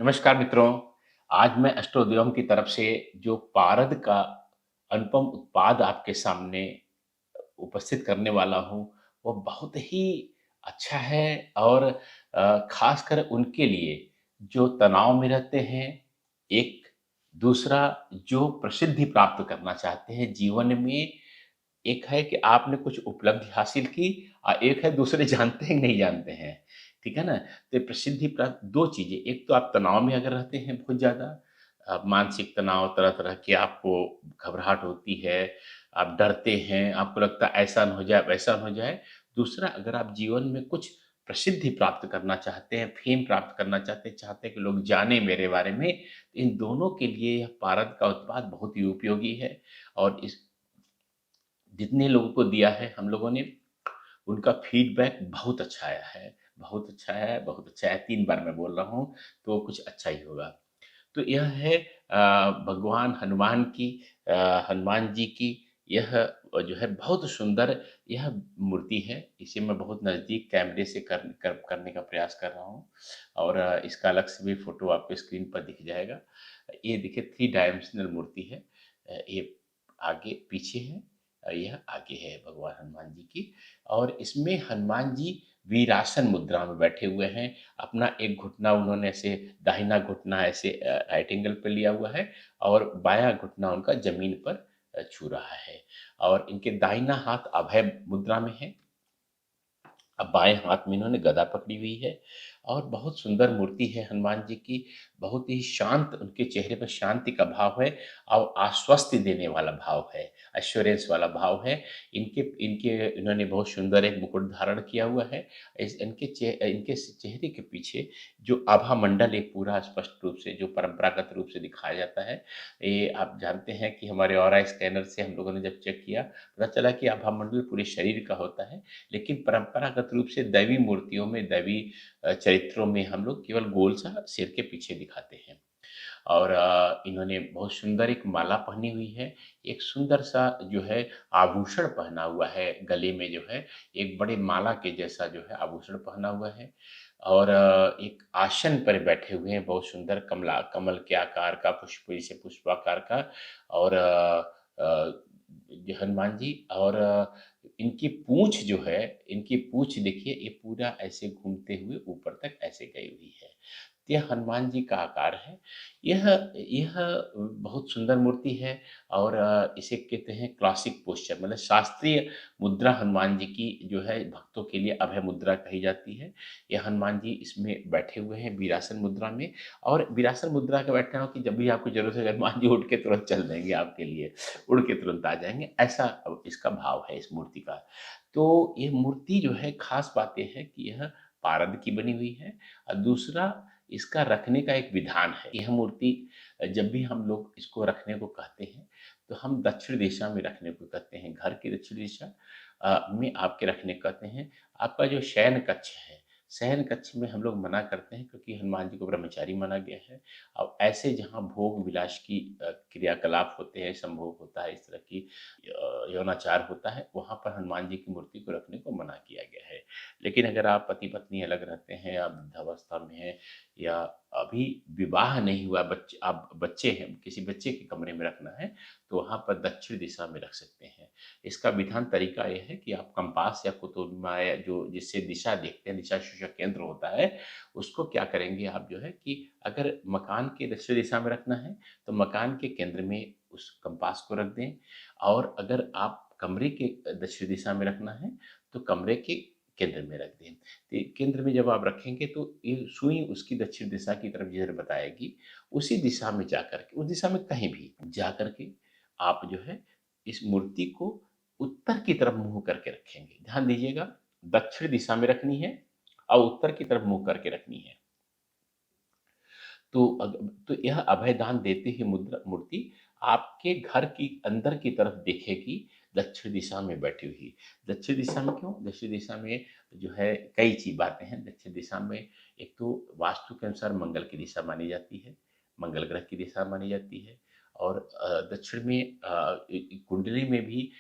नमस्कार मित्रों, आज मैं एस्ट्रोद्यम की तरफ से जो पारद का अनुपम उत्पाद आपके सामने उपस्थित करने वाला हूँ, वो बहुत ही अच्छा है और ख़ासकर उनके लिए जो तनाव में रहते हैं, एक दूसरा जो प्रसिद्धि प्राप्त करना चाहते हैं जीवन में। एक है कि आपने कुछ उपलब्धि हासिल की एक है दूसरे जानते हैं कि नहीं जानते हैं, ठीक है ना? तो ये प्रसिद्धि प्राप्त 2 चीज़ें, एक तो आप तनाव में अगर रहते हैं बहुत ज़्यादा मानसिक तनाव तरह-तरह की आपको घबराहट होती है, आप डरते हैं, आपको लगता है ऐसा ना हो जाए, वैसा ना हो जाए। दूसरा अगर आप जीवन में कुछ प्रसिद्धि प्राप्त करना चाहते हैं, फ़ेम प्राप्त करना चाहते हैं कि लोग जानें मेरे बारे में, तो इन दोनों के लिए यह पारद का उत्पाद बहुत ही उपयोगी है और इस जितने लोगों को दिया है हम लोगों ने, उनका फीडबैक बहुत अच्छा आया है, बहुत अच्छा है, बहुत अच्छा है। 3 बार मैं बोल रहा हूँ, तो कुछ अच्छा ही होगा। तो यह है भगवान हनुमान की हनुमान जी की यह जो है बहुत सुंदर यह मूर्ति है। इसे मैं बहुत नज़दीक कैमरे से करने का प्रयास कर रहा हूँ और इसका अलग से भी फ़ोटो आपको स्क्रीन पर दिख जाएगा। ये देखिए 3 डायमेंशनल मूर्ति है। ये आगे पीछे है यह आगे है भगवान हनुमान जी की और इसमें हनुमान जी वीरासन मुद्रा में बैठे हुए हैं। अपना एक घुटना उन्होंने ऐसे दाहिना घुटना ऐसे राइट एंगल पे लिया हुआ है और बायाँ घुटना उनका ज़मीन पर छू रहा है और इनके दाहिना हाथ अभय मुद्रा में है। अब बाएँ हाथ में इन्होंने गदा पकड़ी हुई है और बहुत सुंदर मूर्ति है हनुमान जी की, बहुत ही शांत उनके चेहरे पर शांति का भाव है और आश्वस्ति देने वाला भाव है, एश्योरेंस वाला भाव है। इनके इनके इन्होंने बहुत सुंदर एक मुकुट धारण किया हुआ है। इनके चेहरे के पीछे जो आभा मंडल है पूरा स्पष्ट रूप से जो परंपरागत रूप से दिखाया जाता है। ये आप जानते हैं कि हमारे ऑरा स्कैनर से हम लोगों ने जब चेक किया, पता चला कि आभा मंडल पूरे शरीर का होता है। लेकिन परंपरागत रूप से दैवीय मूर्तियों में दैवीय चरित्रों में हम लोग केवल गोल-सा सिर के पीछे दिखाते हैं। और इन्होंने बहुत सुंदर एक माला पहनी हुई है, एक सुंदर-सा जो है आभूषण पहना हुआ है, गले में जो है एक बड़े माला के जैसा जो है आभूषण पहना हुआ है और एक आसन पर बैठे हुए हैं, बहुत सुंदर कमल के आकार का पुष्प जैसे पुष्पाकार का और हनुमान जी और इनकी पूँछ जो है, इनकी पूँछ देखिए ये पूरा ऐसे घूमते हुए ऊपर तक ऐसे गई हुई है। यह हनुमान जी का आकार है। यह यह बहुत सुंदर मूर्ति है और इसे कहते हैं क्लासिक पोस्चर मतलब शास्त्रीय मुद्रा हनुमान जी की जो है भक्तों के लिए अभय मुद्रा कही जाती है। ये हनुमान जी इसमें बैठे हुए हैं वीरासन मुद्रा में और वीरासन मुद्रा के बैठना हो कि जब भी आपको ज़रूरत है हनुमान जी उठ के तुरंत चल देंगे आपके लिए, उड़ के तुरंत आ जाएँगे, ऐसा इसका भाव है इस मूर्ति का। तो ये मूर्ति जो है ख़ास बात ये है कि यह पारद की बनी हुई है और दूसरा इसका रखने का एक विधान है। यह मूर्ति जब भी हम लोग इसको रखने को कहते हैं, तो हम दक्षिण दिशा में रखने को कहते हैं। घर की दक्षिण दिशा में आपके रखने को कहते हैं। आपका जो शयन कक्ष है, शयन कक्ष में हम लोग मना करते हैं क्योंकि हनुमान जी को ब्रह्मचारी माना गया है। अब ऐसे जहाँ भोग-विलास की क्रियाकलाप होते हैं, संभोग होता है, इस तरह की यौनाचार होता है, वहाँ पर हनुमान जी की मूर्ति को रखने को मना किया गया है। लेकिन अगर आप पति-पत्नी अलग रहते हैं, आप वृद्धावस्था में हैं या अभी विवाह नहीं हुआ आप बच्चे हैं, किसी बच्चे के कमरे में रखना है, तो वहाँ पर दक्षिण दिशा में रख सकते हैं। इसका विधान तरीका ये है कि आप कंपास या कुतुबनुमा या जो जिससे दिशा देखते हैं, दिशा सूचक केंद्र होता है, उसको क्या करेंगे आप जो है कि अगर मकान के दक्षिण दिशा में रखना है, तो मकान के केंद्र में उस कंपास को रख दें और अगर आप कमरे के दक्षिण दिशा में रखना है, तो कमरे के केंद्र में रख दें। केंद्र में जब आप रखेंगे तो ये सुई उसकी दक्षिण दिशा की तरफ जिधर बताएगी, उसी दिशा में जाकर के उस दिशा में कहीं भी जाकर के आप जो है इस मूर्ति को उत्तर की तरफ मुँह करके रखेंगे। ध्यान दीजिएगा दक्षिण दिशा में रखनी है और उत्तर की तरफ मुँह करके रखनी है। तो यह अभय दान देते ही मूर्ति आपके घर की अंदर की तरफ दिखेगी दक्षिण दिशा में बैठी हुई। दक्षिण दिशा में क्यों? दक्षिण दिशा में जो है कई बातें हैं। दक्षिण दिशा में एक तो वास्तु के अनुसार मंगल की दिशा मानी जाती है, मंगल ग्रह की दिशा मानी जाती है और दक्षिण में कुंडली में भी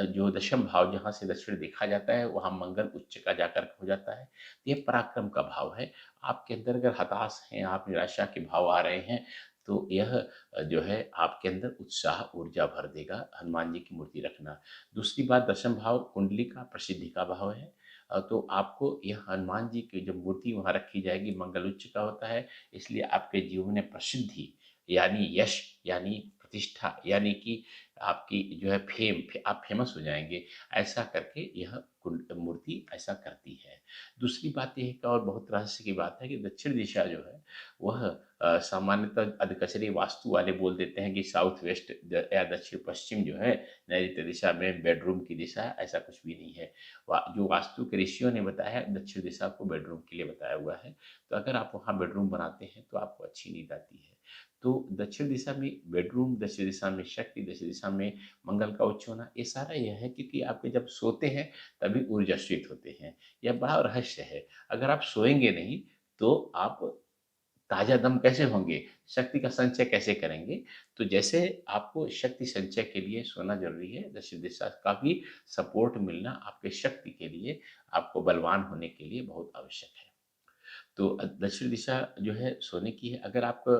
जो दशम भाव जहाँ से दक्षिण देखा जाता है वहाँ मंगल उच्च का जाकर हो जाता है। ये पराक्रम का भाव है। आपके अंदर अगर हताश हैं, आप निराशा के भाव आ रहे हैं, तो यह जो है आपके अंदर उत्साह, ऊर्जा भर देगा हनुमान जी की मूर्ति रखना। दूसरी बात, दशम भाव कुंडली का प्रसिद्धि का भाव है। तो आपको यह हनुमान जी की जब मूर्ति वहाँ रखी जाएगी, मंगल उच्च का होता है, इसलिए आपके जीवन में प्रसिद्धि यानी यश, यानी प्रतिष्ठा, यानी कि आपकी जो है आप फेमस हो जाएँगे, ऐसा करके यह मूर्ति ऐसा करती है। दूसरी बात ये है कि और बहुत रहस्य की बात है कि दक्षिण दिशा जो है वह सामान्यतः अधकचरे वास्तु वाले बोल देते हैं कि साउथ वेस्ट या दक्षिण पश्चिम जो है नैऋत्य दिशा में बेडरूम की दिशा है, ऐसा कुछ भी नहीं है। जो वास्तु के ऋषियों ने बताया है, दक्षिण दिशा को बेडरूम के लिए बताया हुआ है। तो अगर आप वहाँ बेडरूम बनाते हैं तो आपको अच्छी नींद आती है। तो दक्षिण दिशा में बेडरूम, दक्षिण दिशा में शक्ति, दक्षिण दिशा में मंगल का उच्च होना, ये सारा यह है क्योंकि आपके जब सोते हैं तभी ऊर्जास्वित होते हैं। यह बड़ा रहस्य है। अगर आप सोएँगे नहीं तो आप ताज़ा दम कैसे होंगे? शक्ति का संचय कैसे करेंगे? तो जैसे आपको शक्ति संचय के लिए सोना ज़रूरी है, दक्षिण दिशा का भी सपोर्ट मिलना आपके शक्ति के लिए, आपको बलवान होने के लिए बहुत आवश्यक है। तो दक्षिण दिशा जो है सोने की है। अगर आपको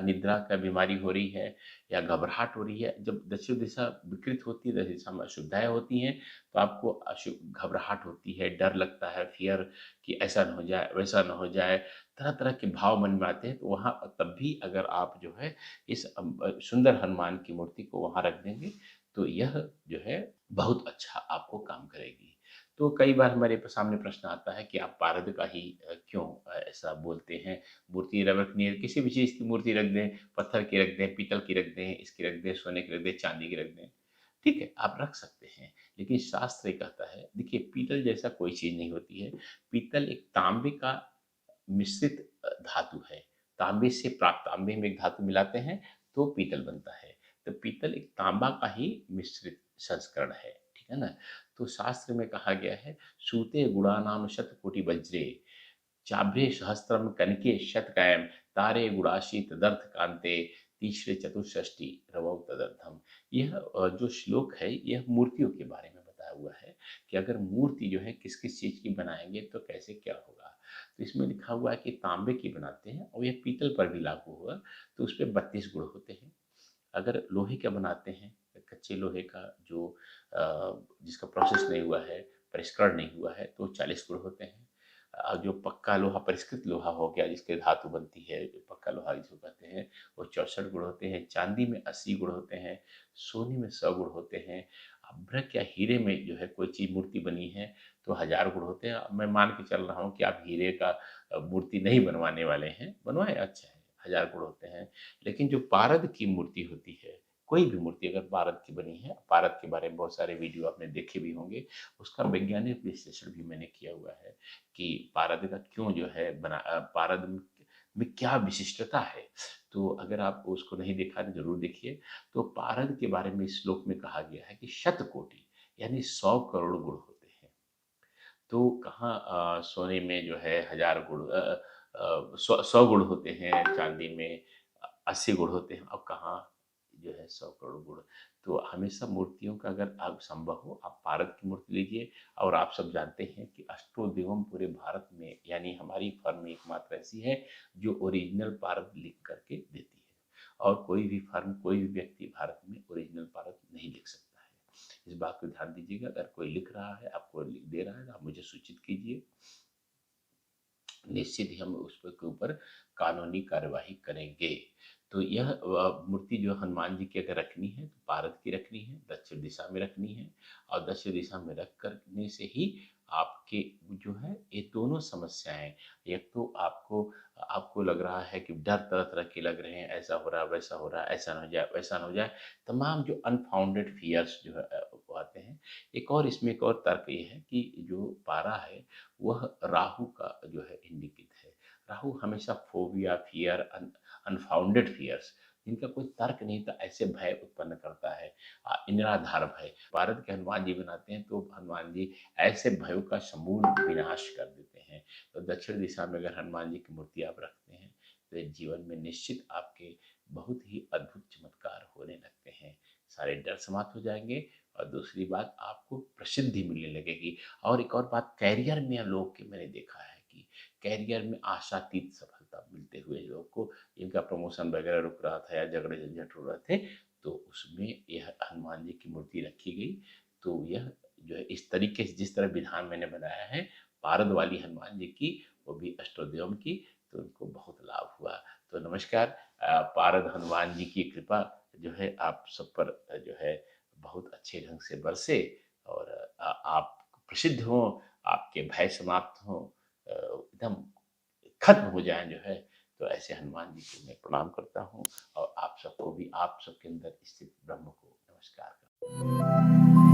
निद्रा का बीमारी हो रही है या घबराहट हो रही है, जब दक्षिण दिशा विकृत होती है, दक्षिण दिशा में अशुद्धियाँ होती हैं, तो आपको घबराहट होती है, डर लगता है, फ़ियर कि ऐसा ना हो जाए, वैसा ना हो जाए, तरह-तरह के भाव मन में आते हैं। तो वहाँ तब भी अगर आप जो है इस सुंदर हनुमान की मूर्ति को वहाँ रख देंगे, तो यह जो है बहुत अच्छा आपको काम करेगी। तो कई बार हमारे सामने प्रश्न आता है कि आप पारद का ही क्यों ऐसा बोलते हैं? मूर्ति रखनी है, किसी भी चीज़ की मूर्ति रख दें, पत्थर की रख दें, पीतल की रख दें, इसकी रख दें, सोने की रख दें, चांदी की रख दें। ठीक है, आप रख सकते हैं, लेकिन शास्त्र ये कहता है, देखिए पीतल जैसा कोई चीज़ नहीं होती है। पीतल एक तांबे का मिश्रित धातु है। तांबे से प्राप्त, तांबे में एक धातु मिलाते हैं, तो पीतल बनता है। तो पीतल एक तांबा का ही मिश्रित संस्करण है, ठीक है ना? तो शास्त्र में कहा गया है, सूते गुणानाम शतकोटि वज्रे, चाभ्रे सहस्त्रम कनके शतकायम, तारे गुणाशी तदर्थ कांते, तीसरे चतुष्षष्टि रवौ तदर्थम। यह जो श्लोक है, यह मूर्तियों के बारे में बताया हुआ है कि अगर मूर्ति जो है किस-किस चीज़ की बनाएँगे तो कैसे क्या होगा। तो इसमें लिखा हुआ है कि तांबे की बनाते हैं और यह पीतल पर भी लागू होगा, तो उसपे 32 गुण होते हैं। अगर लोहे का बनाते हैं, कच्चे लोहे का जो जिसका प्रोसेस नहीं हुआ है, परिष्करण नहीं हुआ है, तो 40 गुण होते हैं। जो पक्का लोहा, परिष्कृत लोहा हो गया, जिसके धातु बनती है, जो पक्का लोहा जिसको कहते हैं, वो 64 गुण होते हैं। चांदी में 80 गुण होते हैं, सोने में 100 गुण होते हैं। भ्रक या हीरे में जो है कोई चीज़ मूर्ति बनी है, तो 1000 गुण होते हैं। अब मैं मान के चल रहा हूँ कि आप हीरे का मूर्ति नहीं बनवाने वाले हैं, बनवाएँ, अच्छा है, 1000 गुण होते हैं। लेकिन जो पारद की मूर्ति होती है, कोई भी मूर्ति अगर पारद की बनी है, पारद के बारे में बहुत सारे वीडियो आपने देखे भी होंगे, उसका वैज्ञानिक विश्लेषण भी मैंने किया हुआ है कि पारद का क्यों जो है पारद में क्या विशिष्टता है। तो अगर आप उसको नहीं देखा तो ज़रूर देखिए। तो पारद के बारे में इस श्लोक में कहा गया है कि शतकोटि यानी 100 करोड़ गुण होते हैं। तो कहाँ सोने में जो है 1000 गुण 100 गुण होते हैं, चाँदी में 80 गुण होते हैं, अब कहाँ जो है 100 करोड़ गुण। तो हमेशा मूर्तियों का अगर आप संभव हो, आप पारद की मूर्ति लीजिए। और आप सब जानते हैं कि अष्टो दिवम पूरे भारत में, यानी हमारी फर्म एकमात्र ऐसी है जो ओरिजिनल पारद लिख करके देती है। और कोई भी फर्म, कोई भी व्यक्ति भारत में ओरिजिनल पारद नहीं लिख सकता है। इस बात को ध्यान दीजिएगा, अगर कोई लिख रहा है, आपको लिख दे रहा है, तो आप मुझे सूचित कीजिए। निश्चित ही हम उस पे के ऊपर कानूनी कार्यवाही करेंगे। तो यह मूर्ति जो हनुमान जी की अगर रखनी है, तो पारद की रखनी है, दक्षिण दिशा में रखनी है। और दक्षिण दिशा में रख करने से ही आपके जो है ये दोनों समस्याएँ, एक तो आपको आपको लग रहा है कि डर तरह-तरह के लग रहे हैं, ऐसा हो रहा है, वैसा हो रहा है, ऐसा ना हो जाए, वैसा ना हो जाए। तमाम जो अनफाउंडेड फ़ियर्स जो है वो आते हैं। एक और इसमें एक और तर्क ये है कि जो पारा है वह राहु का जो है इंडिकेट है। राहु हमेशा फ़ोबिया, फ़ियर, अनफाउंडेड फ़ियर्स, जिनका कोई तर्क नहीं था, ऐसे भय उत्पन्न करता है। निराधार भय। भारत के हनुमान जी बनाते हैं तो हनुमान जी ऐसे भयों का समूल विनाश कर देते हैं। तो दक्षिण दिशा में अगर हनुमान जी की मूर्ति आप रखते हैं, तो ये जीवन में निश्चित आपके बहुत ही अद्भुत चमत्कार होने लगते हैं। सारे डर समाप्त हो जाएँगे और दूसरी बात आपको प्रसिद्धि मिलने लगेगी। और एक और बात करियर में लोग के मैंने देखा है कि करियर में आशातीत सफलता मिलते हुए लोग को इनका प्रमोशन वगैरह रुक रहा था या झगड़े झंझट हो रहे थे, तो उसमें यह हनुमान जी की मूर्ति रखी गई। तो यह जो है इस तरीके से जिस तरह विधान मैंने बनाया है, पारद वाली हनुमान जी की, वो भी अष्टोदयम की, तो उनको बहुत लाभ हुआ। तो नमस्कार, पारद हनुमान जी की कृपा जो है आप सब पर जो है बहुत अच्छे ढंग से बरसे और आप प्रसिद्ध हों, आपके भय समाप्त हों, एकदम खत्म हो जाएँ जो है, तो ऐसे हनुमान जी को मैं प्रणाम करता हूँ और आप सबको भी आप सबके अंदर स्थित ब्रह्म को नमस्कार करता हूँ।